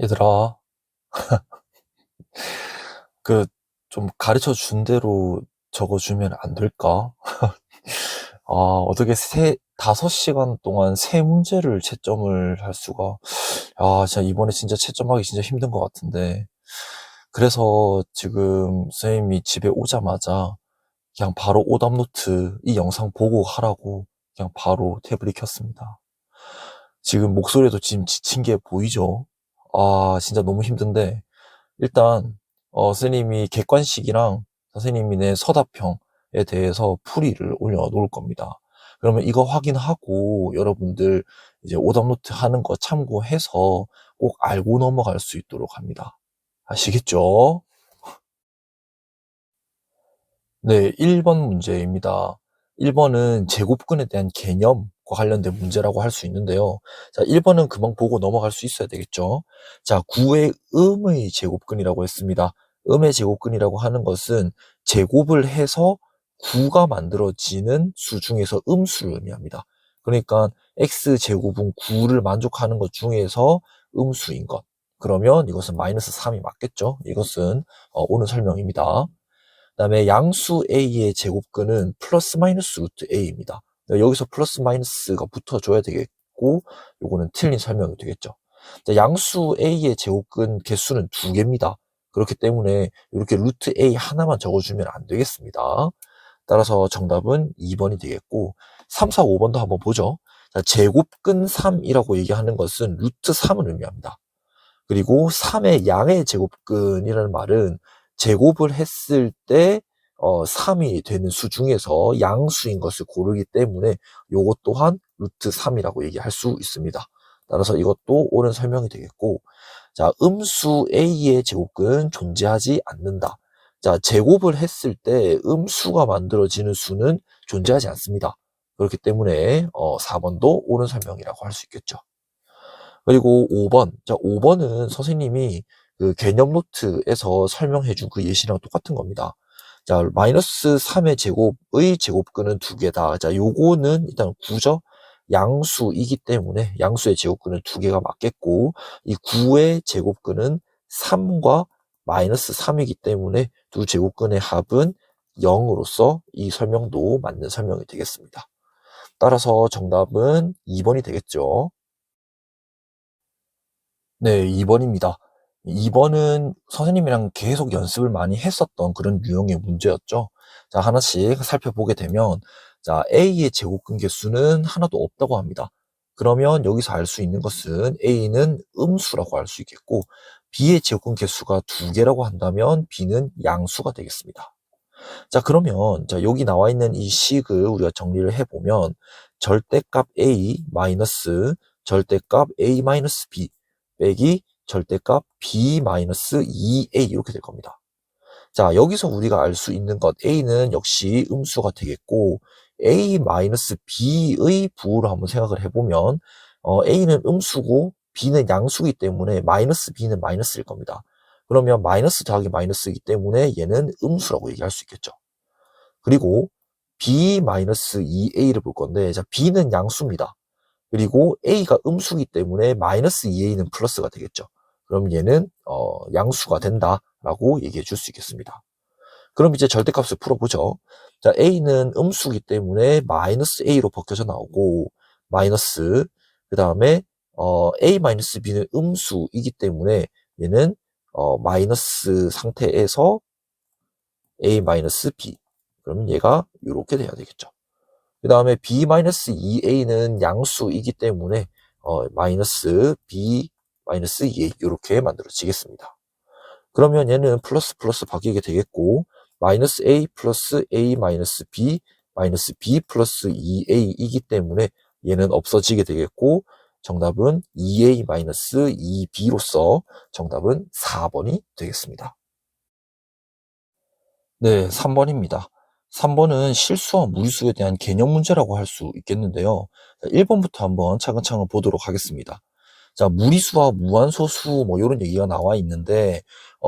얘들아, 그, 좀 가르쳐 준 대로 적어주면 안 될까? 아, 어떻게 5시간 동안 세 문제를 채점을 할 수가, 진짜 이번에 진짜 채점하기 진짜 힘든 것 같은데. 그래서 지금 선생님이 집에 오자마자 그냥 바로 오답노트 이 영상 보고 하라고 그냥 바로 태블릿 켰습니다. 지금 목소리도 지금 지친 게 보이죠? 진짜 너무 힘든데, 일단 선생님이 객관식이랑 선생님이 낸 서답형에 대해서 풀이를 올려놓을 겁니다. 그러면 이거 확인하고 여러분들 이제 오답노트 하는 거 참고해서 꼭 알고 넘어갈 수 있도록 합니다. 아시겠죠? 네, 1번 문제입니다. 1번은 제곱근에 대한 개념과 관련된 문제라고 할 수 있는데요. 자, 1번은 금방 보고 넘어갈 수 있어야 되겠죠. 자, 9의 음의 제곱근이라고 했습니다. 음의 제곱근이라고 하는 것은 제곱을 해서 9가 만들어지는 수 중에서 음수를 의미합니다. 그러니까 x제곱은 9를 만족하는 것 중에서 음수인 것. 그러면 이것은 마이너스 3이 맞겠죠? 이것은 오늘 설명입니다. 그다음에 양수 a의 제곱근은 플러스 마이너스 루트 a입니다. 여기서 플러스 마이너스가 붙어줘야 되겠고, 요거는 틀린 설명이 되겠죠. 양수 a의 제곱근 개수는 2개입니다. 그렇기 때문에 이렇게 루트 a 하나만 적어주면 안 되겠습니다. 따라서 정답은 2번이 되겠고, 3, 4, 5번도 한번 보죠. 자, 제곱근 3이라고 얘기하는 것은 루트 3을 의미합니다. 그리고 3의 양의 제곱근이라는 말은 제곱을 했을 때 3이 되는 수 중에서 양수인 것을 고르기 때문에 요것 또한 루트 3이라고 얘기할 수 있습니다. 따라서 이것도 옳은 설명이 되겠고, 자, 음수 a의 제곱근 존재하지 않는다. 자, 제곱을 했을 때 음수가 만들어지는 수는 존재하지 않습니다. 그렇기 때문에 4번도 옳은 설명이라고 할 수 있겠죠. 그리고 5번. 자, 5번은 선생님이 그 개념 노트에서 설명해준 그 예시랑 똑같은 겁니다. 자, 마이너스 3의 제곱의 제곱근은 2개다. 자, 요거는 일단 9죠? 양수이기 때문에 양수의 제곱근은 2개가 맞겠고, 이 9의 제곱근은 3과 마이너스 3이기 때문에 두 제곱근의 합은 0으로서 이 설명도 맞는 설명이 되겠습니다. 따라서 정답은 2번이 되겠죠. 네, 2번입니다. 2번은 선생님이랑 계속 연습을 많이 했었던 그런 유형의 문제였죠. 자, 하나씩 살펴보게 되면, 자, A의 제곱근 개수는 하나도 없다고 합니다. 그러면 여기서 알 수 있는 것은 A는 음수라고 할 수 있겠고, B의 제곱근 개수가 2개라고 한다면 B는 양수가 되겠습니다. 자, 그러면, 자, 여기 나와 있는 이 식을 우리가 정리를 해보면, 절대값 A 마이너스 절대값 A 마이너스 B 빼기 절대값 B 마이너스 2A 이렇게 될 겁니다. 자, 여기서 우리가 알 수 있는 것, A는 역시 음수가 되겠고, A 마이너스 B의 부호로 한번 생각을 해보면, A는 음수고, B는 양수이기 때문에 마이너스 B는 마이너스일 겁니다. 그러면 마이너스 더하기 마이너스이기 때문에 얘는 음수라고 얘기할 수 있겠죠. 그리고 B-2A를 볼 건데, 자, B는 양수입니다. 그리고 A가 음수이기 때문에 마이너스 2A는 플러스가 되겠죠. 그럼 얘는 양수가 된다라고 얘기해 줄 수 있겠습니다. 그럼 이제 절대값을 풀어보죠. 자, A는 음수이기 때문에 마이너스 A로 벗겨져 나오고, 마이너스, 그 다음에 A-B는 음수이기 때문에 얘는 마이너스 상태에서 A-B. 그러면 얘가 이렇게 돼야 되겠죠. 그 다음에 B-2A는 양수이기 때문에 마이너스 B-2A 이렇게 만들어지겠습니다. 그러면 얘는 플러스 플러스 바뀌게 되겠고, 마이너스 A 플러스 A 마이너스 B 마이너스 B 플러스 2A이기 때문에 얘는 없어지게 되겠고, 정답은 2A 마이너스 2B로서 정답은 4번이 되겠습니다. 네, 3번입니다. 3번은 실수와 무리수에 대한 개념 문제라고 할 수 있겠는데요. 1번부터 한번 차근차근 보도록 하겠습니다. 자, 무리수와 무한소수 뭐 이런 얘기가 나와 있는데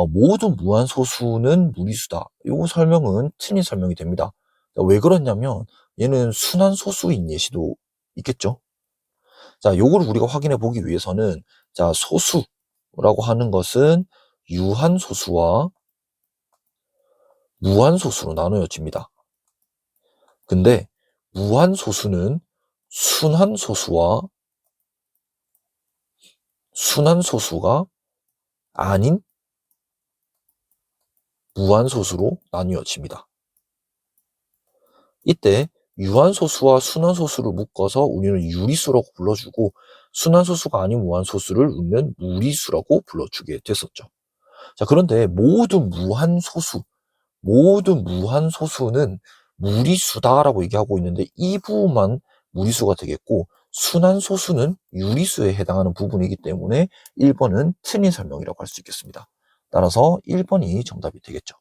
모든 무한소수는 무리수다. 요 설명은 틀린 설명이 됩니다. 자, 왜 그러냐면 얘는 순환소수인 예시도 있겠죠. 자, 요거를 우리가 확인해 보기 위해서는 자, 소수 무리수라고 하는 것은 유한소수와 무한소수로 나누어집니다. 근데 무한소수는 순한소수와 순한소수가 아닌 무한소수로 나뉘어집니다. 이때 유한소수와 순한소수를 묶어서 우리는 유리수라고 불러주고 순한소수가 아닌 무한소수를 우리는 무리수라고 불러주게 됐었죠. 자, 그런데 모든 무한소수는 무리수다라고 얘기하고 있는데 이 부분만 무리수가 되겠고 순한소수는 유리수에 해당하는 부분이기 때문에 1번은 틀린 설명이라고 할 수 있겠습니다. 따라서 1번이 정답이 되겠죠.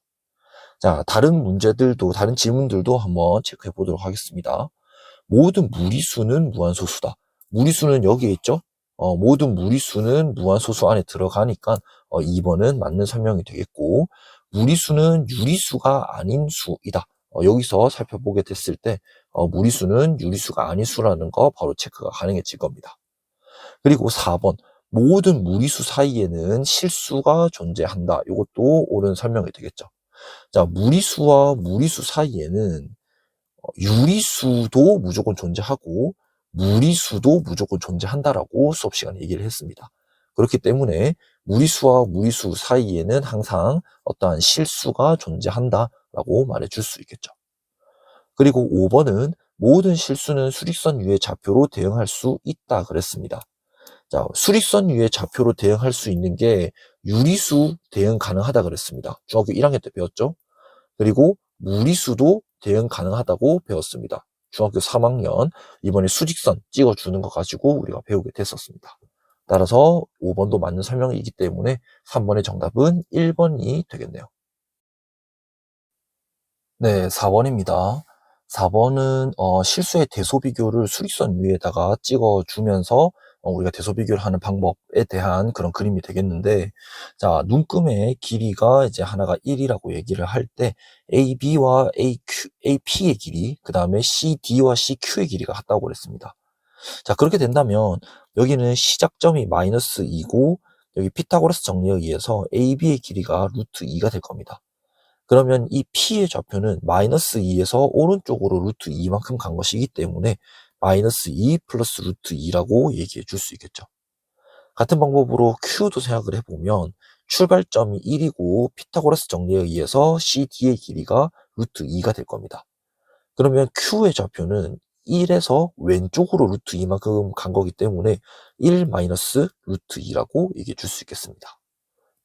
자, 다른 질문들도 한번 체크해 보도록 하겠습니다. 모든 무리수는 무한소수다. 무리수는 여기에 있죠? 모든 무리수는 무한소수 안에 들어가니까 2번은 맞는 설명이 되겠고, 무리수는 유리수가 아닌 수이다. 여기서 살펴보게 됐을 때 무리수는 유리수가 아닌 수라는 거 바로 체크가 가능해질 겁니다. 그리고 4번 모든 무리수 사이에는 실수가 존재한다. 이것도 옳은 설명이 되겠죠. 자, 무리수와 무리수 사이에는 유리수도 무조건 존재하고 무리수도 무조건 존재한다라고 수업 시간에 얘기를 했습니다. 그렇기 때문에 무리수와 무리수 사이에는 항상 어떠한 실수가 존재한다라고 말해줄 수 있겠죠. 그리고 5번은 모든 실수는 수직선 위의 좌표로 대응할 수 있다 그랬습니다. 자, 수직선 위의 좌표로 대응할 수 있는 게 유리수 대응 가능하다 그랬습니다. 중학교 1학년 때 배웠죠? 그리고 무리수도 대응 가능하다고 배웠습니다. 중학교 3학년 이번에 수직선 찍어주는 거 가지고 우리가 배우게 됐었습니다. 따라서 5번도 맞는 설명이기 때문에 3번의 정답은 1번이 되겠네요. 네, 4번입니다. 4번은 실수의 대소 비교를 수직선 위에다가 찍어주면서 우리가 대소 비교를 하는 방법에 대한 그런 그림이 되겠는데, 자, 눈금의 길이가 이제 하나가 1이라고 얘기를 할 때 AB와 AP의 길이, 그 다음에 CD와 CQ의 길이가 같다고 그랬습니다. 자, 그렇게 된다면 여기는 시작점이 마이너스 2고 여기 피타고라스 정리에 의해서 AB의 길이가 루트 2가 될 겁니다. 그러면 이 P의 좌표는 마이너스 2에서 오른쪽으로 루트 2만큼 간 것이기 때문에 마이너스 2 플러스 루트 2라고 얘기해 줄 수 있겠죠. 같은 방법으로 Q도 생각을 해보면 출발점이 1이고 피타고라스 정리에 의해서 CD의 길이가 루트 2가 될 겁니다. 그러면 Q의 좌표는 1에서 왼쪽으로 루트 2만큼 간 거기 때문에 1 마이너스 루트 2라고 얘기해 줄 수 있겠습니다.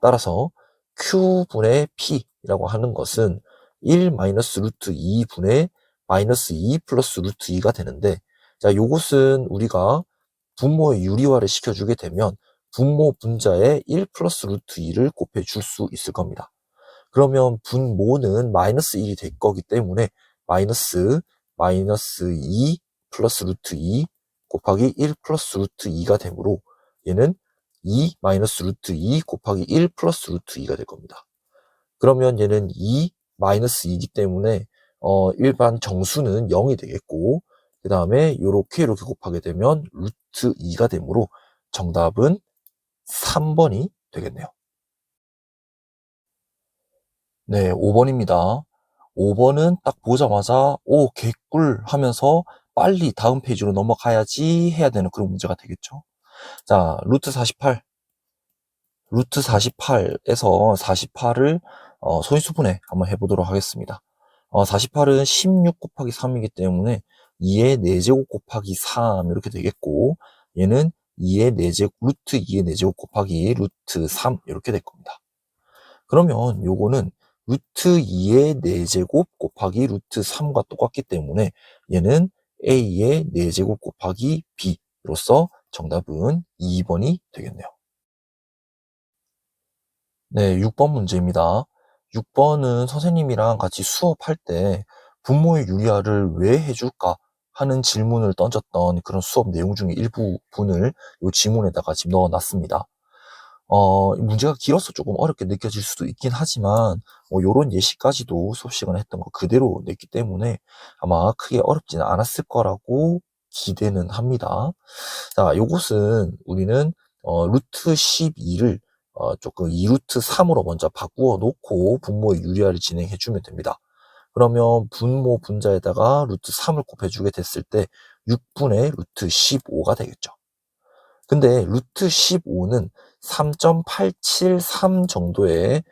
따라서 Q분의 P라고 하는 것은 1 마이너스 루트 2분의 마이너스 2 플러스 루트 2가 되는데, 자, 요것은 우리가 분모의 유리화를 시켜주게 되면 분모 분자에 1 플러스 루트 2를 곱해줄 수 있을 겁니다. 그러면 분모는 마이너스 1이 될 거기 때문에 마이너스 2 플러스 루트 2 곱하기 1 플러스 루트 2가 되므로 얘는 2 마이너스 루트 2 곱하기 1 플러스 루트 2가 될 겁니다. 그러면 얘는 2 마이너스 2이기 때문에 일반 정수는 0이 되겠고, 그 다음에 이렇게 곱하게 되면 루트 2가 되므로 정답은 3번이 되겠네요. 네, 5번입니다. 5번은 딱 보자마자 오, 개꿀 하면서 빨리 다음 페이지로 넘어가야지 해야 되는 그런 문제가 되겠죠. 자, 루트 48에서 48을 소인수분해 한번 해보도록 하겠습니다. 48은 16 곱하기 3이기 때문에 2의 4제곱 곱하기 3 이렇게 되겠고, 얘는 2의 4제곱, 루트 2의 4제곱 곱하기 루트 3 이렇게 될 겁니다. 그러면 요거는 루트 2의 4제곱 곱하기 루트 3과 똑같기 때문에 얘는 A의 4제곱 곱하기 B로서 정답은 2번이 되겠네요. 네, 6번 문제입니다. 6번은 선생님이랑 같이 수업할 때 분모의 유리화를 왜 해줄까 하는 질문을 던졌던 그런 수업 내용 중에 일부분을 이 지문에다가 지금 넣어놨습니다. 문제가 길어서 조금 어렵게 느껴질 수도 있긴 하지만, 요런 예시까지도 수업 시간에 했던 거 그대로 냈기 때문에 아마 크게 어렵지는 않았을 거라고 기대는 합니다. 자, 요것은 우리는, 루트 12를 조금 2루트 3으로 먼저 바꾸어 놓고 분모의 유리화를 진행해 주면 됩니다. 그러면 분모 분자에다가 루트 3을 곱해주게 됐을 때 6분의 루트 15가 되겠죠. 근데 루트 15는 3.873 정도의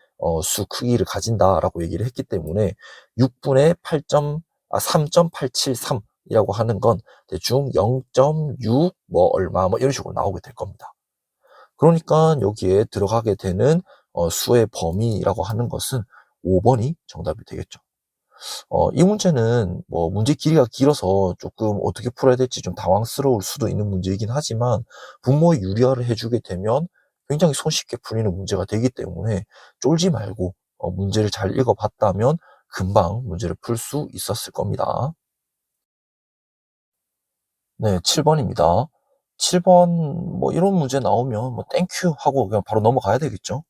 수 크기를 가진다라고 얘기를 했기 때문에 6분의 3.873이라고 하는 건 대충 0.6 뭐 얼마 뭐 이런 식으로 나오게 될 겁니다. 그러니까 여기에 들어가게 되는 수의 범위라고 하는 것은 5번이 정답이 되겠죠. 이 문제는 뭐 문제 길이가 길어서 조금 어떻게 풀어야 될지 좀 당황스러울 수도 있는 문제이긴 하지만 분모의 유리화를 해주게 되면 굉장히 손쉽게 풀리는 문제가 되기 때문에 쫄지 말고 문제를 잘 읽어봤다면 금방 문제를 풀 수 있었을 겁니다. 네, 7번입니다. 7번 뭐 이런 문제 나오면 뭐 땡큐 하고 그냥 바로 넘어가야 되겠죠.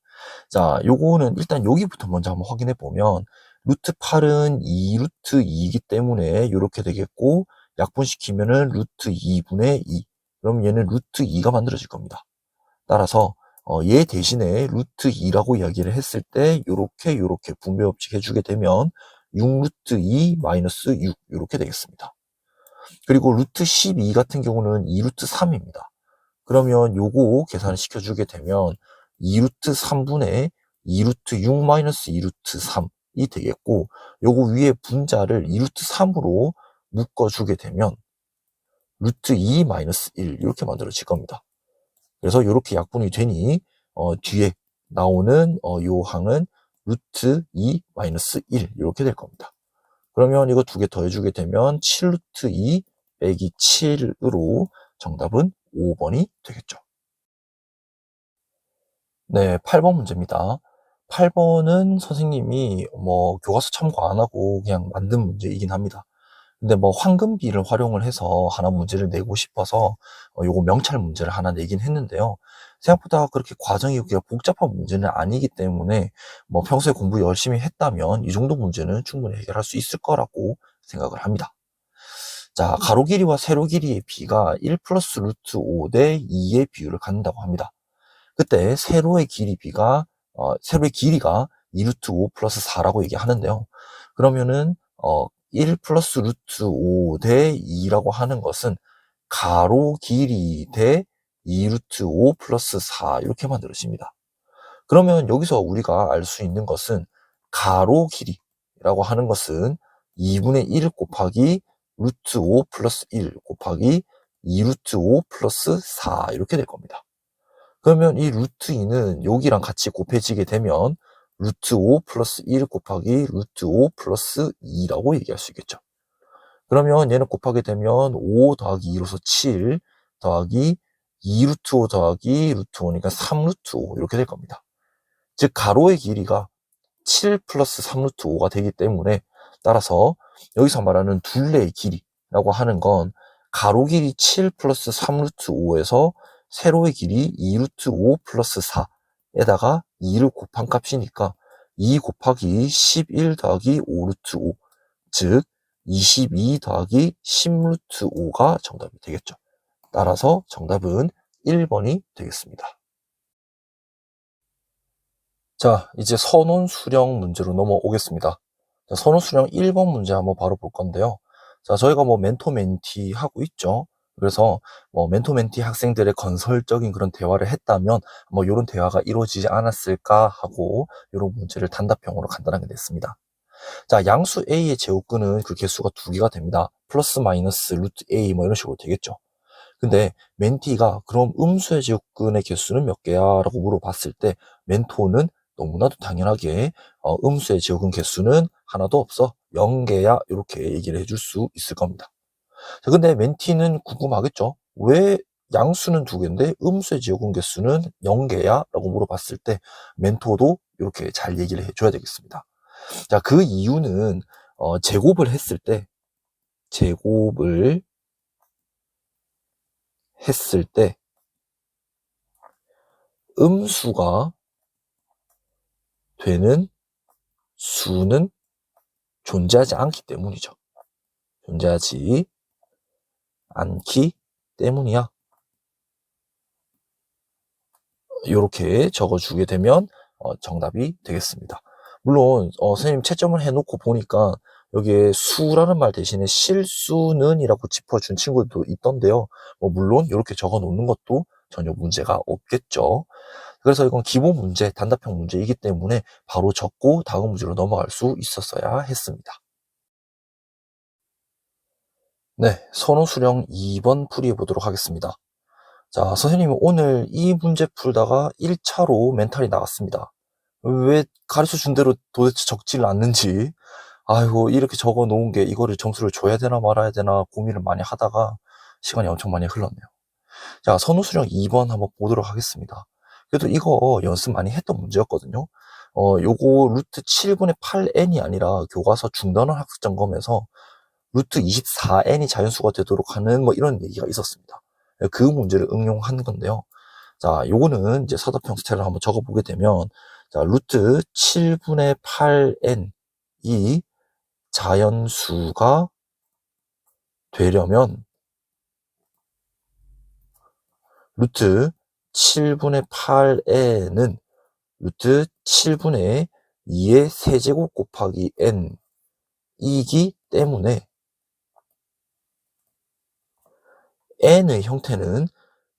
자, 요거는 일단 여기부터 먼저 한번 확인해 보면 루트 8은 2루트 2이기 때문에 이렇게 되겠고 약분시키면은 루트 2분의 2. 그럼 얘는 루트 2가 만들어질 겁니다. 따라서 얘 대신에 루트 2라고 이야기를 했을 때 요렇게 분배 법칙 해주게 되면 6루트 2 마이너스 6 이렇게 되겠습니다. 그리고 루트 12 같은 경우는 2루트 3입니다. 그러면 요거 계산을 시켜주게 되면 2루트 3분의 2루트 6 마이너스 2루트 3이 되겠고 요거 위에 분자를 2루트 3으로 묶어주게 되면 루트 2 마이너스 1 이렇게 만들어질 겁니다. 그래서 이렇게 약분이 되니 뒤에 나오는 요 항은 루트 2 마이너스 1 이렇게 될 겁니다. 그러면 이거 두 개 더해주게 되면 7루트 2 빼기 7으로 정답은 5번이 되겠죠. 네, 8번 문제입니다. 8번은 선생님이 뭐 교과서 참고 안 하고 그냥 만든 문제이긴 합니다. 근데 뭐 황금비를 활용을 해서 하나 문제를 내고 싶어서 요거 명찰 문제를 하나 내긴 했는데요. 생각보다 그렇게 과정이 그렇게 복잡한 문제는 아니기 때문에 뭐 평소에 공부 열심히 했다면 이 정도 문제는 충분히 해결할 수 있을 거라고 생각을 합니다. 자, 가로 길이와 세로 길이의 비가 1 플러스 루트 5 대 2의 비율을 갖는다고 합니다. 그때 세로의 길이가 2루트 5 플러스 4라고 얘기하는데요. 그러면은 1 플러스 루트 5 대 2라고 하는 것은 가로 길이 대 2루트 5 플러스 4 이렇게 만들어집니다. 그러면 여기서 우리가 알 수 있는 것은 가로 길이라고 하는 것은 2분의 1 곱하기 루트 5 플러스 1 곱하기 2루트 5 플러스 4 이렇게 될 겁니다. 그러면 이 루트 2는 여기랑 같이 곱해지게 되면 루트 5 플러스 1 곱하기 루트 5 플러스 2라고 얘기할 수 있겠죠. 그러면 얘는 곱하게 되면 5 더하기 2로서 7 더하기 2 루트 5 더하기 루트 5니까 3 루트 5 이렇게 될 겁니다. 즉 가로의 길이가 7 플러스 3 루트 5가 되기 때문에 따라서 여기서 말하는 둘레의 길이라고 하는 건 가로 길이 7 플러스 3 루트 5에서 세로의 길이 2 루트 5 플러스 4에다가 2를 곱한 값이니까 2 곱하기 11 더하기 5 루트 5, 즉 22 더하기 10 루트 5가 정답이 되겠죠. 따라서 정답은 1번이 되겠습니다. 자, 이제 선원 수령 문제로 넘어오겠습니다. 자, 선원 수령 1번 문제 한번 바로 볼 건데요. 자, 저희가 뭐 멘토 멘티 하고 있죠. 그래서 뭐 멘토 멘티 학생들의 건설적인 그런 대화를 했다면 뭐 이런 대화가 이루어지지 않았을까 하고 이런 문제를 단답형으로 간단하게 냈습니다. 자, 양수 A의 제곱근은 그 개수가 두 개가 됩니다. 플러스 마이너스 루트 A 뭐 이런 식으로 되겠죠. 근데 멘티가 그럼 음수의 제곱근의 개수는 몇 개야? 라고 물어봤을 때 멘토는 너무나도 당연하게 음수의 제곱근 개수는 하나도 없어 0개야 이렇게 얘기를 해줄 수 있을 겁니다. 자, 근데 멘티는 궁금하겠죠? 왜 양수는 두 개인데 음수의 제곱근 개수는 0개야? 라고 물어봤을 때 멘토도 이렇게 잘 얘기를 해줘야 되겠습니다. 자, 그 이유는 제곱을 했을 때 음수가 되는 수는 존재하지 않기 때문이죠. 존재하지 않기 때문이야. 이렇게 적어주게 되면 정답이 되겠습니다. 물론 선생님 채점을 해놓고 보니까 여기에 수라는 말 대신에 실수는 이라고 짚어준 친구들도 있던데요. 물론 이렇게 적어 놓는 것도 전혀 문제가 없겠죠. 그래서 이건 기본 문제, 단답형 문제이기 때문에 바로 적고 다음 문제로 넘어갈 수 있었어야 했습니다. 네, 선호 수령 2번 풀이해 보도록 하겠습니다. 자, 선생님은 오늘 이 문제 풀다가 1차로 멘탈이 나갔습니다. 왜 가르쳐 준 대로 도대체 적지를 않는지, 아이고, 이렇게 적어 놓은 게 이거를 점수를 줘야 되나 말아야 되나 고민을 많이 하다가 시간이 엄청 많이 흘렀네요. 자, 선호 수령 2번 한번 보도록 하겠습니다. 그래도 이거 연습 많이 했던 문제였거든요. 요거 루트 7분의 8n이 아니라 교과서 중단원 학습 점검에서 루트 24n이 자연수가 되도록 하는 이런 얘기가 있었습니다. 그 문제를 응용한 건데요. 자, 요거는 이제 사답형 스타일을 한번 적어보게 되면, 자, 루트 7분의 8n이 자연수가 되려면 루트 7분의 8n은 루트 7분의 2의 세제곱 곱하기 n이기 때문에 n의 형태는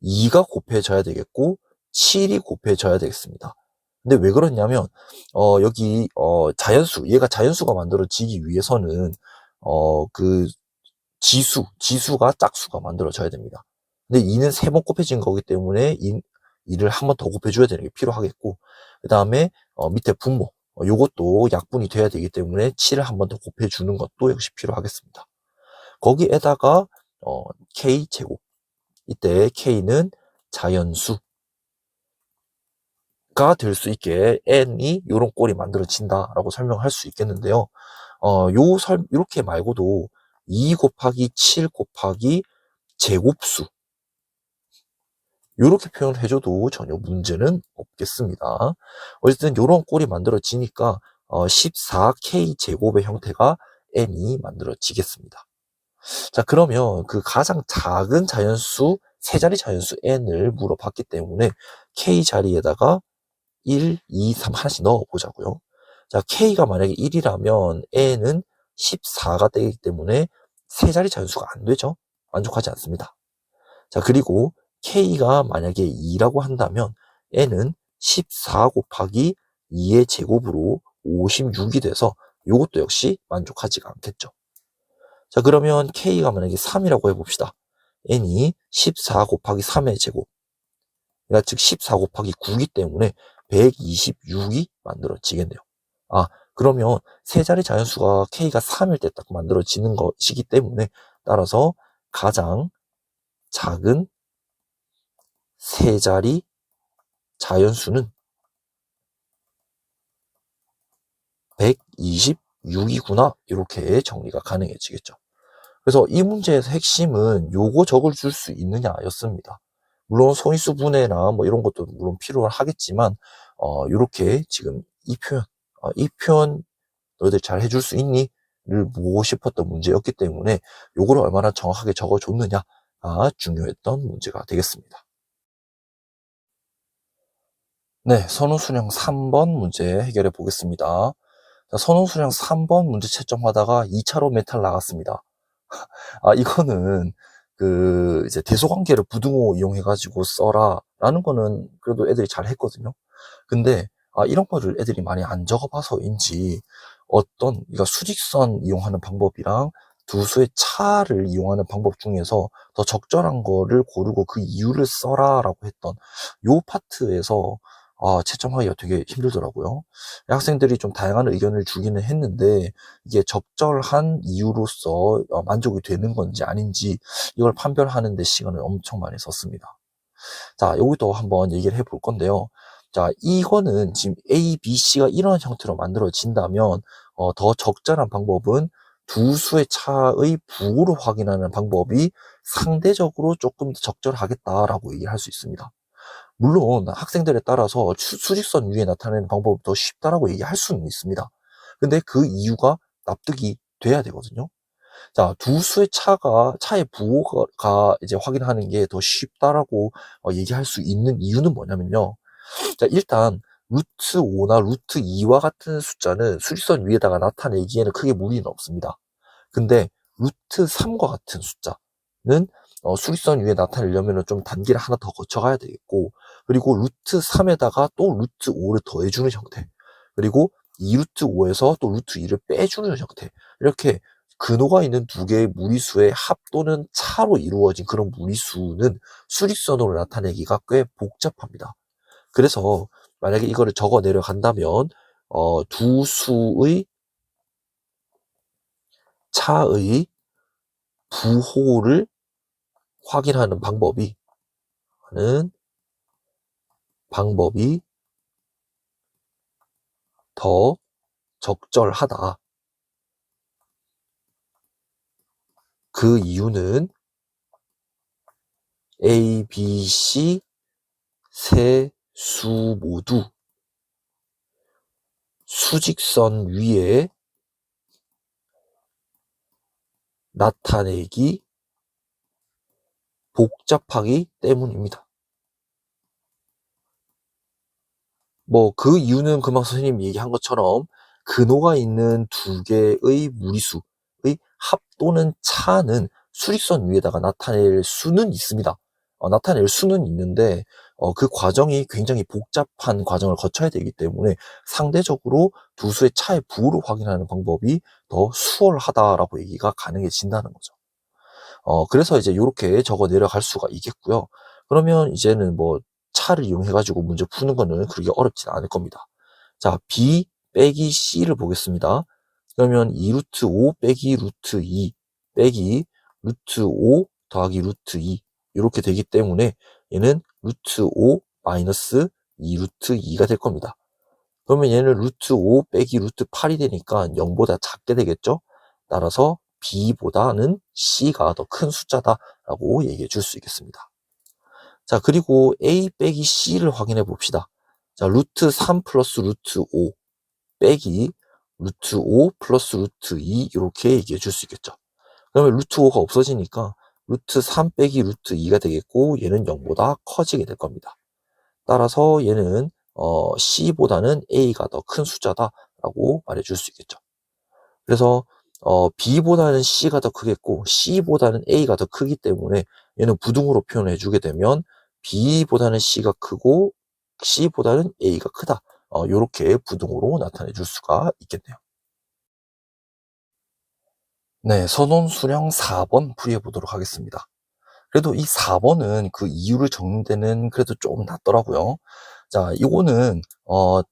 2가 곱해져야 되겠고 7이 곱해져야 되겠습니다. 근데 왜 그러냐면 여기 얘가 자연수가 만들어지기 위해서는 그 지수가 짝수가 만들어져야 됩니다. 근데 2는 3번 곱해진 거기 때문에 2를 한 번 더 곱해줘야 되는 게 필요하겠고, 그 다음에 밑에 분모 요것도 약분이 돼야 되기 때문에 7을 한 번 더 곱해주는 것도 역시 필요하겠습니다. 거기에다가 K제곱, 이때 K는 자연수가 될 수 있게 n이 요런 꼴이 만들어진다라고 설명할 수 있겠는데요. 이렇게 말고도 2 곱하기 7 곱하기 제곱수, 이렇게 표현을 해줘도 전혀 문제는 없겠습니다. 어쨌든 이런 꼴이 만들어지니까 14k 제곱의 형태가 n이 만들어지겠습니다. 자, 그러면 그 가장 작은 자연수, 세 자리 자연수 n을 물어봤기 때문에 k 자리에다가 1, 2, 3 하나씩 넣어보자고요. 자, k가 만약에 1이라면 n은 14가 되기 때문에 세 자리 자연수가 안 되죠. 만족하지 않습니다. 자, 그리고 k가 만약에 2라고 한다면 n은 14 곱하기 2의 제곱으로 56이 돼서 이것도 역시 만족하지가 않겠죠. 자, 그러면 k가 만약에 3이라고 해봅시다. n이 14 곱하기 3의 제곱, 그러니까 즉 14 곱하기 9이기 때문에 126이 만들어지겠네요. 그러면 세 자리 자연수가 k가 3일 때 딱 만들어지는 것이기 때문에 따라서 가장 작은 세 자리 자연수는 126이구나, 이렇게 정리가 가능해지겠죠. 그래서 이 문제에서 핵심은 요거 적어줄 수 있느냐였습니다. 물론 소인수 분해나 이런 것도 물론 필요하겠지만 이렇게 지금 이 표현 너희들 잘 해줄 수 있니? 를 보고 싶었던 문제였기 때문에 요거를 얼마나 정확하게 적어줬느냐가 중요했던 문제가 되겠습니다. 네, 선우수령 3번 문제 해결해 보겠습니다. 자, 선우수령 3번 문제 채점하다가 2차로 멘탈 나갔습니다. 이거는 이제 대소관계를 부등호 이용해가지고 써라 라는 거는 그래도 애들이 잘 했거든요. 근데 이런 거를 애들이 많이 안 적어봐서인지 그러니까 수직선 이용하는 방법이랑 두 수의 차를 이용하는 방법 중에서 더 적절한 거를 고르고 그 이유를 써라 라고 했던 요 파트에서 채점하기가 되게 힘들더라고요. 학생들이 좀 다양한 의견을 주기는 했는데 이게 적절한 이유로서 만족이 되는 건지 아닌지 이걸 판별하는 데 시간을 엄청 많이 썼습니다. 자, 여기도 한번 얘기를 해볼 건데요. 자, 이거는 지금 A, B, C가 이런 형태로 만들어진다면 더 적절한 방법은 두 수의 차의 부호를 확인하는 방법이 상대적으로 조금 더 적절하겠다라고 얘기를 할 수 있습니다. 물론 학생들에 따라서 수직선 위에 나타내는 방법이 더 쉽다라고 얘기할 수는 있습니다. 근데 그 이유가 납득이 돼야 되거든요. 자, 두 수의 차의 부호가 이제 확인하는 게 더 쉽다라고 얘기할 수 있는 이유는 뭐냐면요. 자, 일단 루트 5나 루트 2와 같은 숫자는 수직선 위에다가 나타내기에는 크게 무리는 없습니다. 근데 루트 3과 같은 숫자는 수직선 위에 나타내려면 좀 단계를 하나 더 거쳐가야 되겠고, 그리고 루트 3에다가 또 루트 5를 더해주는 형태, 그리고 2루트 5에서 또 루트 2를 빼주는 형태, 이렇게 근호가 있는 두 개의 무리수의 합 또는 차로 이루어진 그런 무리수는 수직선으로 나타내기가 꽤 복잡합니다. 그래서 만약에 이거를 적어 내려간다면 두 수의 차의 부호를 확인하는 방법이 더 적절하다. 그 이유는 A, B, C 세 수 모두 수직선 위에 나타내기 복잡하기 때문입니다. 그 이유는 금방 선생님이 얘기한 것처럼 근호가 있는 두 개의 무리수의 합 또는 차는 수직선 위에다가 나타낼 수는 있습니다. 나타낼 수는 있는데 그 과정이 굉장히 복잡한 과정을 거쳐야 되기 때문에 상대적으로 두 수의 차의 부호를 확인하는 방법이 더 수월하다라고 얘기가 가능해진다는 거죠. 그래서 이제 이렇게 적어 내려갈 수가 있겠고요. 그러면 이제는 차를 이용해가지고 문제 푸는 거는 그렇게 어렵진 않을 겁니다. 자, B 빼기 C를 보겠습니다. 그러면 2루트 5 빼기 루트 2 빼기 루트 5 더하기 루트 2 이렇게 되기 때문에 얘는 루트 5 마이너스 2루트 2가 될 겁니다. 그러면 얘는 루트 5 빼기 루트 8이 되니까 0보다 작게 되겠죠? 따라서 B보다는 C가 더 큰 숫자다라고 얘기해 줄 수 있겠습니다. 자, 그리고 A 빼기 C를 확인해 봅시다. 자, 루트 3 플러스 루트 5 빼기 루트 5 플러스 루트 2 이렇게 얘기해 줄 수 있겠죠. 그러면 루트 5가 없어지니까 루트 3 빼기 루트 2가 되겠고 얘는 0보다 커지게 될 겁니다. 따라서 얘는 C보다는 A가 더 큰 숫자다라고 말해줄 수 있겠죠. 그래서 B보다는 C가 더 크겠고 C보다는 A가 더 크기 때문에 얘는 부등호로 표현해 주게 되면 B보다는 C가 크고 C보다는 A가 크다. 이렇게 부등호로 나타내 줄 수가 있겠네요. 네, 선원 수령 4번 풀이해 보도록 하겠습니다. 그래도 이 4번은 그 이유를 적는 데는 그래도 좀 낫더라고요. 자, 이거는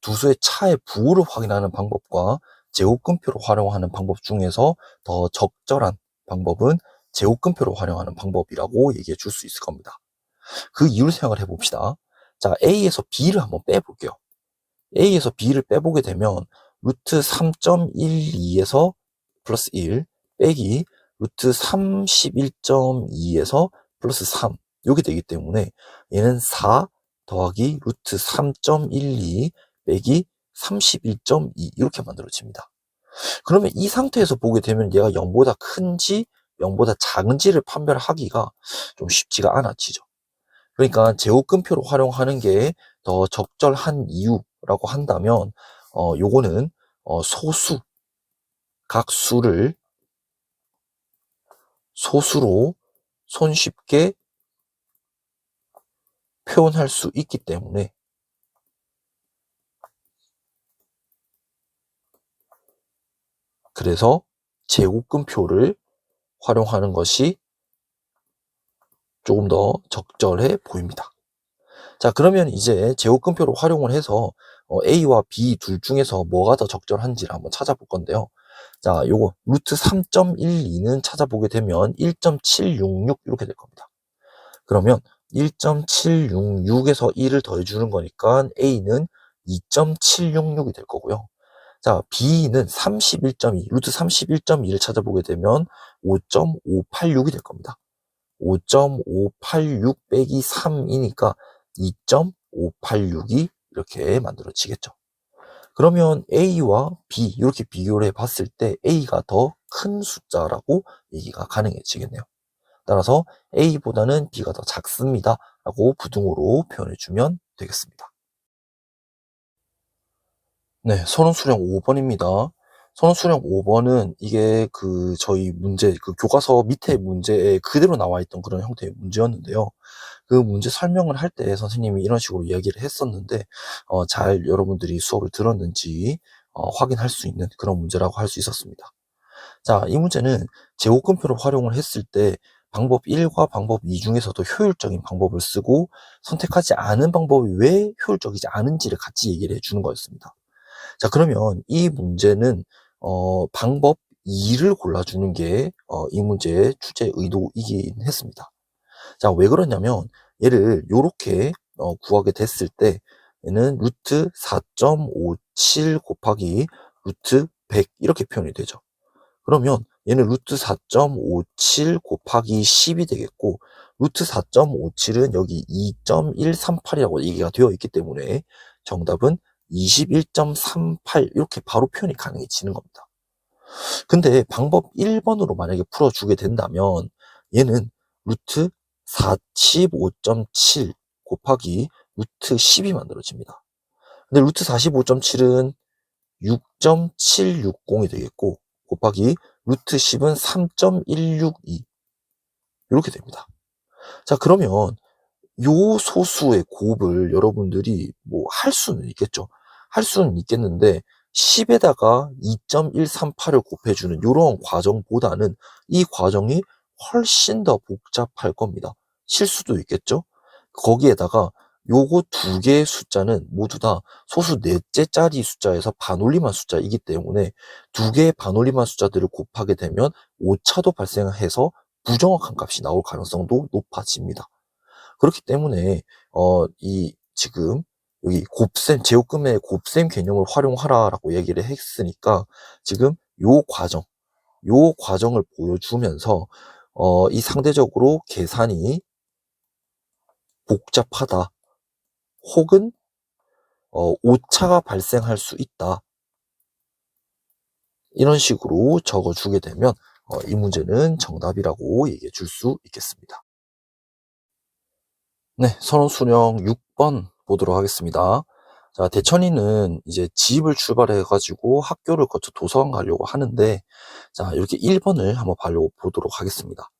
두 수의 차의 부호를 확인하는 방법과 제곱근표를 활용하는 방법 중에서 더 적절한 방법은 제곱근표를 활용하는 방법이라고 얘기해 줄 수 있을 겁니다. 그 이유를 생각을 해봅시다. 자, A에서 B를 한번 빼볼게요. A에서 B를 빼보게 되면 루트 3.12에서 플러스 1 빼기 루트 31.2에서 플러스 3 이렇게 되기 때문에 얘는 4 더하기 루트 3.12 빼기 31.2 이렇게 만들어집니다. 그러면 이 상태에서 보게 되면 얘가 0보다 큰지 0보다 작은지를 판별하기가 좀 쉽지가 않아지죠. 그러니까 제곱근표로 활용하는 게 더 적절한 이유라고 한다면 요거는 소수 각 수를 소수로 손쉽게 표현할 수 있기 때문에 그래서 제곱근표를 활용하는 것이 조금 더 적절해 보입니다. 자, 그러면 이제 제곱근표를 활용을 해서 A와 B 둘 중에서 뭐가 더 적절한지를 한번 찾아볼 건데요. 자, 요거 루트 3.12는 찾아보게 되면 1.766 이렇게 될 겁니다. 그러면 1.766에서 1을 더해주는 거니까 A는 2.766이 될 거고요. 자, B는 31.2, 루트 31.2를 찾아보게 되면 5.586이 될 겁니다. 5.586 빼기 3이니까 2.586이 이렇게 만들어지겠죠. 그러면 A와 B 이렇게 비교를 해봤을 때 A가 더 큰 숫자라고 얘기가 가능해지겠네요. 따라서 A보다는 B가 더 작습니다 라고 부등호로 표현해주면 되겠습니다. 네, 선원수령 5번입니다. 선원수령 5번은 이게 저희 문제, 교과서 밑에 문제에 그대로 나와 있던 그런 형태의 문제였는데요. 그 문제 설명을 할 때 선생님이 이런 식으로 이야기를 했었는데, 잘 여러분들이 수업을 들었는지, 확인할 수 있는 그런 문제라고 할 수 있었습니다. 자, 이 문제는 제곱근표를 활용을 했을 때 방법 1과 방법 2 중에서도 효율적인 방법을 쓰고 선택하지 않은 방법이 왜 효율적이지 않은지를 같이 얘기를 해주는 거였습니다. 자, 그러면 이 문제는 방법 2를 골라주는 게 이 문제의 출제 의도이긴 했습니다. 자, 왜 그러냐면 얘를 요렇게 구하게 됐을 때 얘는 루트 4.57 곱하기 루트 100 이렇게 표현이 되죠. 그러면 얘는 루트 4.57 곱하기 10이 되겠고, 루트 4.57은 여기 2.138이라고 얘기가 되어 있기 때문에 정답은 21.38 이렇게 바로 표현이 가능해지는 겁니다. 근데 방법 1번으로 만약에 풀어주게 된다면 얘는 루트 45.7 곱하기 루트 10이 만들어집니다. 근데 루트 45.7은 6.760이 되겠고 곱하기 루트 10은 3.162 이렇게 됩니다. 자, 그러면 요 소수의 곱을 여러분들이 뭐 할 수는 있겠죠. 할 수는 있겠는데 10에다가 2.138을 곱해주는 이런 과정보다는 이 과정이 훨씬 더 복잡할 겁니다. 실수도 있겠죠. 거기에다가 요거 두 개의 숫자는 모두 다 소수 넷째짜리 숫자에서 반올림한 숫자이기 때문에 두 개의 반올림한 숫자들을 곱하게 되면 오차도 발생해서 부정확한 값이 나올 가능성도 높아집니다. 그렇기 때문에 지금 여기 곱셈, 제곱금의 곱셈 개념을 활용하라라고 얘기를 했으니까 지금 요 과정을 보여주면서 이 상대적으로 계산이 복잡하다 혹은 오차가 발생할 수 있다 이런 식으로 적어주게 되면 이 문제는 정답이라고 얘기해 줄 수 있겠습니다. 네, 선원수령 6번 보도록 하겠습니다. 자, 대천이는 이제 집을 출발해가지고 학교를 거쳐 도서관 가려고 하는데, 자, 이렇게 1번을 한번 보도록 하겠습니다.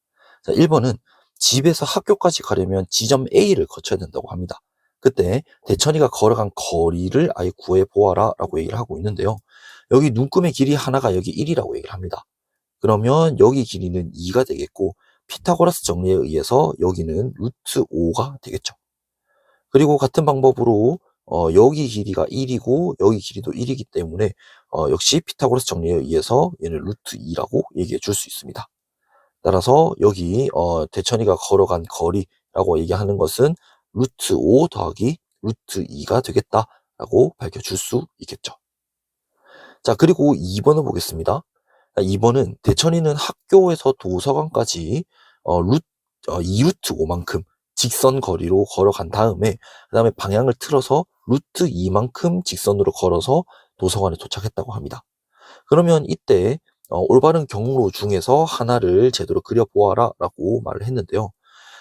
자, 1번은 집에서 학교까지 가려면 지점 A를 거쳐야 된다고 합니다. 그때 대천이가 걸어간 거리를 아예 구해보아라 라고 얘기를 하고 있는데요. 여기 눈금의 길이 하나가 여기 1이라고 얘기를 합니다. 그러면 여기 길이는 2가 되겠고, 피타고라스 정리에 의해서 여기는 루트 5가 되겠죠. 그리고 같은 방법으로 여기 길이가 1이고 여기 길이도 1이기 때문에 역시 피타고라스 정리에 의해서 얘는 루트 2라고 얘기해 줄 수 있습니다. 따라서 여기 대천이가 걸어간 거리라고 얘기하는 것은 루트 5 더하기 루트 2가 되겠다라고 밝혀줄 수 있겠죠. 자, 그리고 2번을 보겠습니다. 2번은 대천이는 학교에서 도서관까지 2루트 5만큼 직선 거리로 걸어간 다음에 그 다음에 방향을 틀어서 루트 2만큼 직선으로 걸어서 도서관에 도착했다고 합니다. 그러면 이때 올바른 경로 중에서 하나를 제대로 그려보아라 라고 말을 했는데요.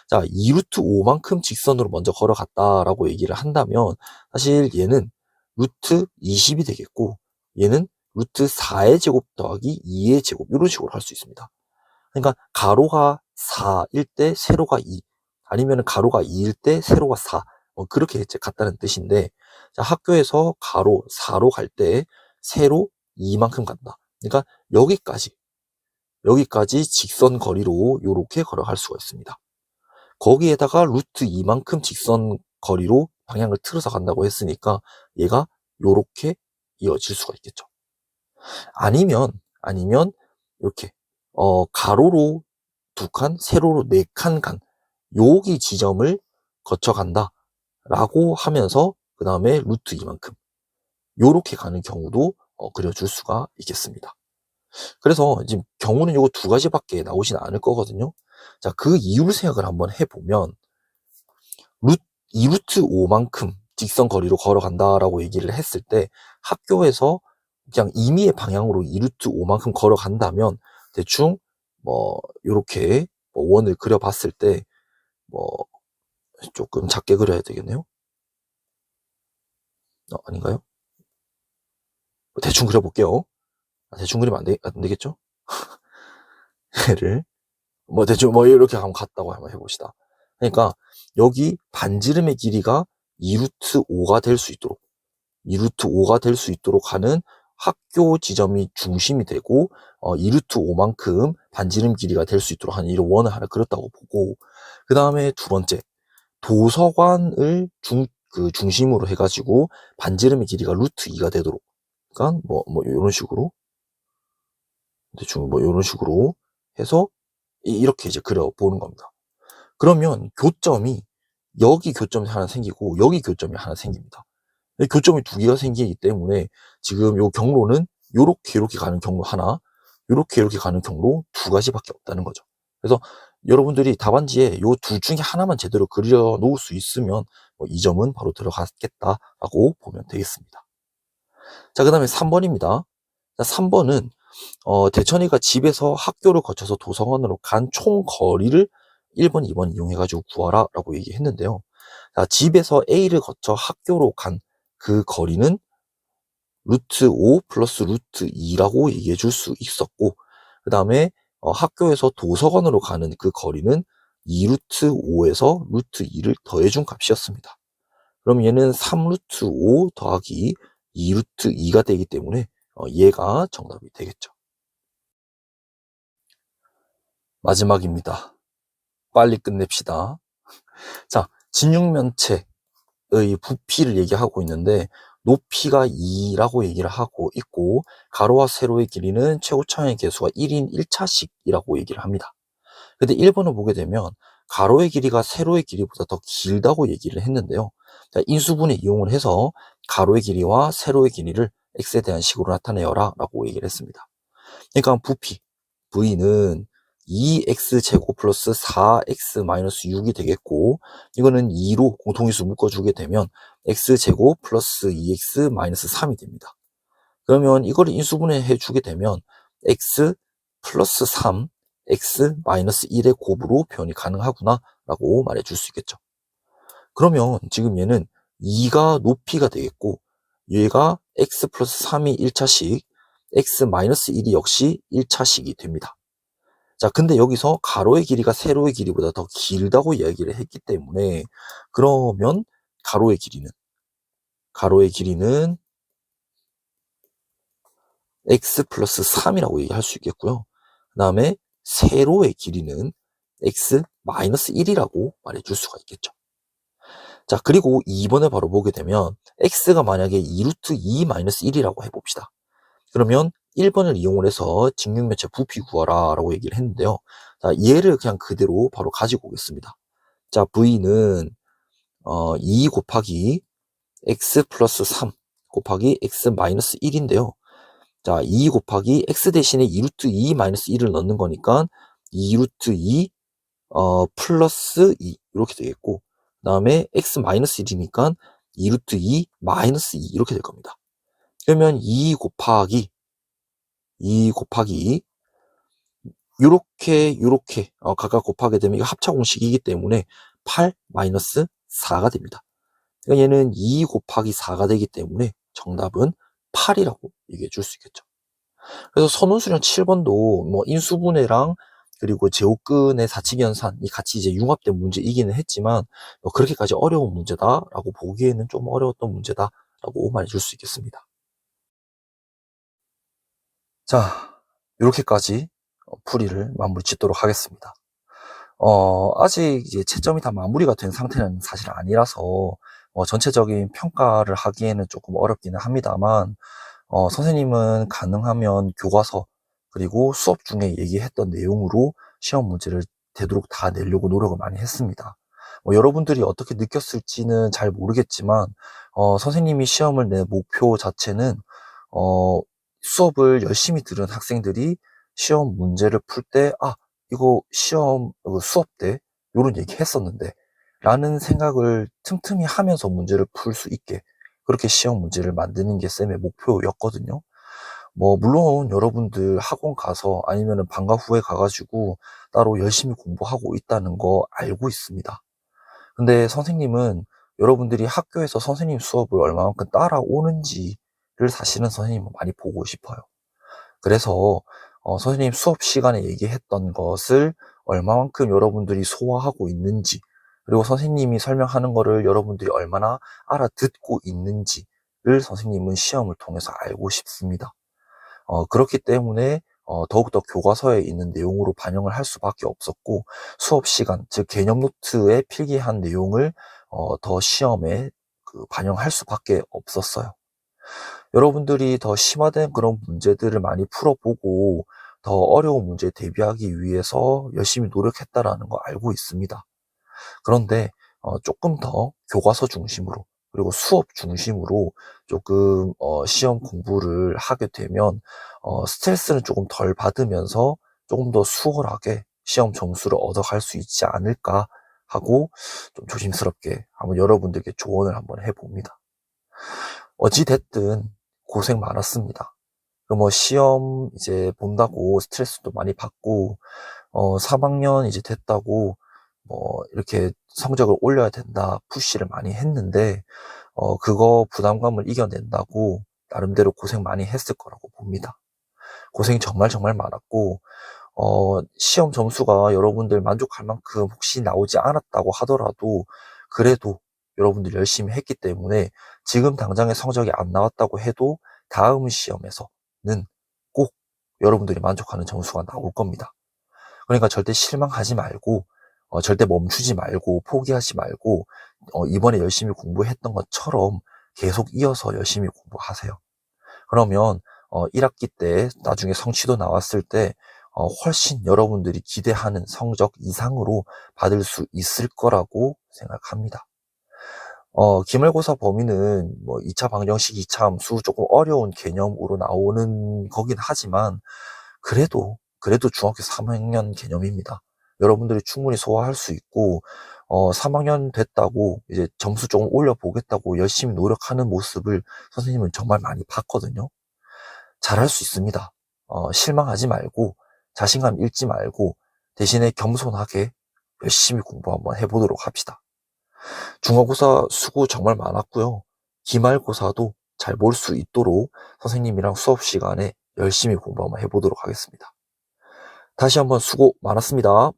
자, 2루트 5만큼 직선으로 먼저 걸어갔다라고 얘기를 한다면 사실 얘는 루트 20이 되겠고 얘는 루트 4의 제곱 더하기 2의 제곱 이런 식으로 할 수 있습니다. 그러니까 가로가 4일 때 세로가 2 아니면 가로가 2일 때 세로가 4 그렇게 이제 같다는 뜻인데 자, 학교에서 가로 4로 갈 때 세로 2만큼 간다. 그러니까 여기까지 직선 거리로 이렇게 걸어갈 수가 있습니다. 거기에다가 루트 2만큼 직선 거리로 방향을 틀어서 간다고 했으니까 얘가 요렇게 이어질 수가 있겠죠. 아니면 이렇게 가로로 2칸, 세로로 4칸 간 여기 지점을 거쳐 간다 라고 하면서 그 다음에 루트 2만큼 요렇게 가는 경우도 그려줄 수가 있겠습니다. 그래서 지금 경우는 요거 2가지밖에 나오진 않을 거거든요. 자, 그 이유를 생각을 한번 해보면 2루트 5만큼 직선 거리로 걸어간다라고 얘기를 했을 때 학교에서 그냥 임의의 방향으로 2루트 5만큼 걸어간다면 대충 뭐 요렇게 원을 그려봤을 때 뭐 조금 작게 그려야 되겠네요. 아닌가요? 대충 그려볼게요. 대충 그리면 안 되겠죠? 얘를 대충 이렇게 한번 같다고 한번 해봅시다. 그러니까 여기 반지름의 길이가 2루트 5가 될 수 있도록 2루트 5가 될 수 있도록 하는 학교 지점이 중심이 되고 2루트 5만큼 반지름 길이가 될 수 있도록 하는 이런 원을 하나 그렸다고 보고, 그 다음에 두 번째 도서관을 중심으로 해가지고 반지름의 길이가 루트 2가 되도록, 그러니까 이런 식으로 대충 이런 식으로 해서 이렇게 이제 그려보는 겁니다. 그러면 교점이 여기 교점이 하나 생기고 여기 교점이 하나 생깁니다. 교점이 두 개가 생기기 때문에 지금 요 경로는 요렇게 가는 경로 하나, 요렇게 가는 경로 두 가지밖에 없다는 거죠. 그래서 여러분들이 답안지에 요 둘 중에 하나만 제대로 그려 놓을 수 있으면 이 점은 바로 들어갔겠다라고 보면 되겠습니다. 자, 그 다음에 3번입니다. 3번은 대천이가 집에서 학교를 거쳐서 도서관으로 간 총 거리를 1번, 2번 이용해가지고 구하라 라고 얘기했는데요. 자, 집에서 A를 거쳐 학교로 간 그 거리는 루트 5 플러스 루트 2라고 얘기해 줄 수 있었고, 그 다음에 학교에서 도서관으로 가는 그 거리는 2루트 5에서 루트 2를 더해준 값이었습니다. 그럼 얘는 3루트 5 더하기 2루트 2가 되기 때문에 얘가 정답이 되겠죠. 마지막입니다. 빨리 끝냅시다. 자, 진육면체의 부피를 얘기하고 있는데 높이가 2라고 얘기를 하고 있고 가로와 세로의 길이는 최고차의 개수가 1인 1차식이라고 얘기를 합니다. 근데 1번을 보게 되면 가로의 길이가 세로의 길이보다 더 길다고 얘기를 했는데요. 자, 인수분해 이용을 해서 가로의 길이와 세로의 길이를 x에 대한 식으로 나타내어라 라고 얘기를 했습니다. 그러니까 부피 v는 2x제곱 플러스 4x 마이너스 6이 되겠고, 이거는 2로 공통인수 묶어주게 되면 x제곱 플러스 2x 마이너스 3이 됩니다. 그러면 이거를 인수분해해 주게 되면 x 플러스 3, x 마이너스 1의 곱으로 표현이 가능하구나 라고 말해줄 수 있겠죠. 그러면 지금 얘는 2가 높이가 되겠고 얘가 x 플러스 3이 1차식, x 마이너스 1이 역시 1차식이 됩니다. 자, 근데 여기서 가로의 길이가 세로의 길이보다 더 길다고 이야기를 했기 때문에 그러면 가로의 길이는 x 플러스 3이라고 얘기할 수 있겠고요. 그 다음에 세로의 길이는 x 마이너스 1이라고 말해줄 수가 있겠죠. 자, 그리고 2번을 바로 보게 되면 x가 만약에 2루트 2 마이너스 1이라고 해봅시다. 그러면 1번을 이용을 해서 직육면체 부피 구하라 라고 얘기를 했는데요. 자, 얘를 그냥 그대로 바로 가지고 오겠습니다. 자, v는 2 곱하기 x 플러스 3 곱하기 x 마이너스 1인데요. 자, 2 곱하기 x 대신에 2루트 2 마이너스 1을 넣는 거니까 2루트 2 플러스 2 이렇게 되겠고, 그 다음에 x 마이너스 1이니까 2루트 2 마이너스 2 이렇게 될 겁니다. 그러면 2 곱하기 요렇게 각각 곱하게 되면 이거 합차 공식이기 때문에 8 마이너스 4가 됩니다. 그러니까 얘는 2 곱하기 4가 되기 때문에 정답은 8이라고 얘기해 줄 수 있겠죠. 그래서 선운수령 7번도 인수분해랑 그리고 제곱근의 사칙연산이 같이 이제 융합된 문제이기는 했지만 그렇게까지 어려운 문제다라고 보기에는 좀 어려웠던 문제다라고 말해줄 수 있겠습니다. 자, 이렇게까지 풀이를 마무리 짓도록 하겠습니다. 아직 이제 채점이 다 마무리가 된 상태는 사실 아니라서 전체적인 평가를 하기에는 조금 어렵기는 합니다만 선생님은 가능하면 교과서 그리고 수업 중에 얘기했던 내용으로 시험 문제를 되도록 다 내려고 노력을 많이 했습니다. 여러분들이 어떻게 느꼈을지는 잘 모르겠지만 선생님이 시험을 낸 목표 자체는 수업을 열심히 들은 학생들이 시험 문제를 풀 때 이거 수업 때 이런 얘기 했었는데 라는 생각을 틈틈이 하면서 문제를 풀 수 있게 그렇게 시험 문제를 만드는 게 쌤의 목표였거든요. 물론 여러분들 학원 가서 아니면은 방과 후에 가가지고 따로 열심히 공부하고 있다는 거 알고 있습니다. 근데 선생님은 여러분들이 학교에서 선생님 수업을 얼마만큼 따라오는지 사실은 선생님은 많이 보고 싶어요. 그래서 선생님 수업 시간에 얘기했던 것을 얼마만큼 여러분들이 소화하고 있는지, 그리고 선생님이 설명하는 거를 여러분들이 얼마나 알아듣고 있는지를 선생님은 시험을 통해서 알고 싶습니다. 그렇기 때문에 더욱더 교과서에 있는 내용으로 반영을 할 수밖에 없었고, 수업 시간, 즉 개념 노트에 필기한 내용을 더 시험에 반영할 수밖에 없었어요. 여러분들이 더 심화된 그런 문제들을 많이 풀어보고 더 어려운 문제에 대비하기 위해서 열심히 노력했다라는 거 알고 있습니다. 그런데 조금 더 교과서 중심으로, 그리고 수업 중심으로 조금 시험 공부를 하게 되면 스트레스는 조금 덜 받으면서 조금 더 수월하게 시험 점수를 얻어갈 수 있지 않을까 하고 좀 조심스럽게 한번 여러분들께 조언을 한번 해봅니다. 어찌됐든 고생 많았습니다. 뭐 시험 이제 본다고 스트레스도 많이 받고 3학년 이제 됐다고 뭐 이렇게 성적을 올려야 된다 푸시를 많이 했는데 그거 부담감을 이겨낸다고 나름대로 고생 많이 했을 거라고 봅니다. 고생이 정말 정말 많았고 시험 점수가 여러분들 만족할 만큼 혹시 나오지 않았다고 하더라도 그래도 여러분들 열심히 했기 때문에 지금 당장의 성적이 안 나왔다고 해도 다음 시험에서는 꼭 여러분들이 만족하는 점수가 나올 겁니다. 그러니까 절대 실망하지 말고 절대 멈추지 말고 포기하지 말고 이번에 열심히 공부했던 것처럼 계속 이어서 열심히 공부하세요. 그러면 1학기 때 나중에 성취도 나왔을 때 훨씬 여러분들이 기대하는 성적 이상으로 받을 수 있을 거라고 생각합니다. 기말고사 범위는 뭐 2차 방정식, 2차 함수 조금 어려운 개념으로 나오는 거긴 하지만 그래도 중학교 3학년 개념입니다. 여러분들이 충분히 소화할 수 있고 3학년 됐다고 이제 점수 조금 올려보겠다고 열심히 노력하는 모습을 선생님은 정말 많이 봤거든요. 잘할 수 있습니다. 실망하지 말고 자신감 잃지 말고 대신에 겸손하게 열심히 공부 한번 해보도록 합시다. 중간고사 수고 정말 많았고요. 기말고사도 잘 볼 수 있도록 선생님이랑 수업 시간에 열심히 공부 한번 해보도록 하겠습니다. 다시 한번 수고 많았습니다.